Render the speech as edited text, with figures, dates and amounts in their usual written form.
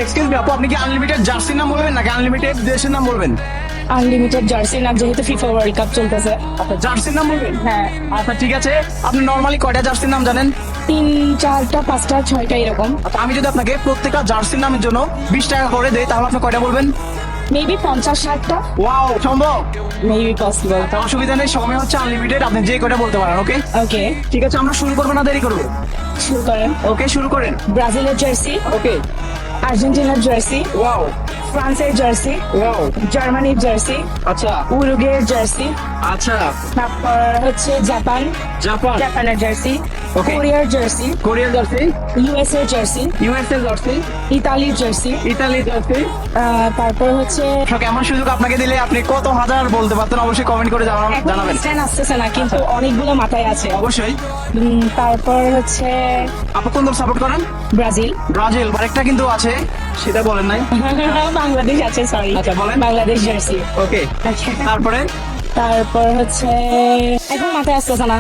Excuse me আপু, আপনি কি আনলিমিটেড জার্সির নাম বলবেন নাকি আনলিমিটেড দেশের নাম বলবেন? আনলিমিটেড জার্সি না, যেহেতু ফিফা ওয়ার্ল্ড কাপ চলতেছে। আচ্ছা, জার্সির নাম বলবেন? হ্যাঁ, আচ্ছা ঠিক আছে, আপনি নরমালি কয়টা জার্সির নাম জানেন? 3, 4টা, 5টা, 6টা এরকম। আচ্ছা, আমি যদি আপনাকে প্রত্যেকটা জার্সির নামের জন্য 20 টাকা করে দেই তাহলে আপনি কয়টা বলবেন? মেবি 50-60টা। ওয়াও, সম্ভব? Maybe possible. তা অসুবিধা নেই, সময় হচ্ছে আনলিমিটেড, আপনি যে কয়টা বলতে পারেন। ওকে ওকে, ঠিক আছে, আমরা শুরু করবো না দেরি করবো? শুরু করেন। ওকে শুরু করেন। ব্রাজিলের জার্সি, ওকে। আর্জেন্টিনার জার্সি, ওয়াও। ফ্রান্সের জার্সি, ওয়াও। জার্মানির জার্সি, আচ্ছা। উরুগুয়ের জার্সি, আচ্ছা। তারপর হচ্ছে জাপানের জার্সি, Okay. কোরিয়ার জার্সি, কোরিয়ার জার্সি। ইউএস এর জার্সি, ইউএস এর জার্সি। ইতালির জার্সি, ইতালি জার্সি। তারপর হচ্ছে কেমন সুযোগ আপনাকে দিলে আপনি কত হাজার বলতে পারতেন, অবশ্যই কমেন্ট করে জানাবেন। স্ট্যান্ড আসতেছে না, কিন্তু অনেকগুলো মাথায় আছে। অবশ্যই। তারপর হচ্ছে আপনি কোন দল সাপোর্ট করেন? ব্রাজিল। ব্রাজিল। আরেকটা কিন্তু আছে, সেটা বলেন নাই। বাংলাদেশ আছে, সরি। আচ্ছা, বলেন। বাংলাদেশ জার্সি। ওকে। তারপরে তারপর হচ্ছে এখন মাথায় আসতেছে না।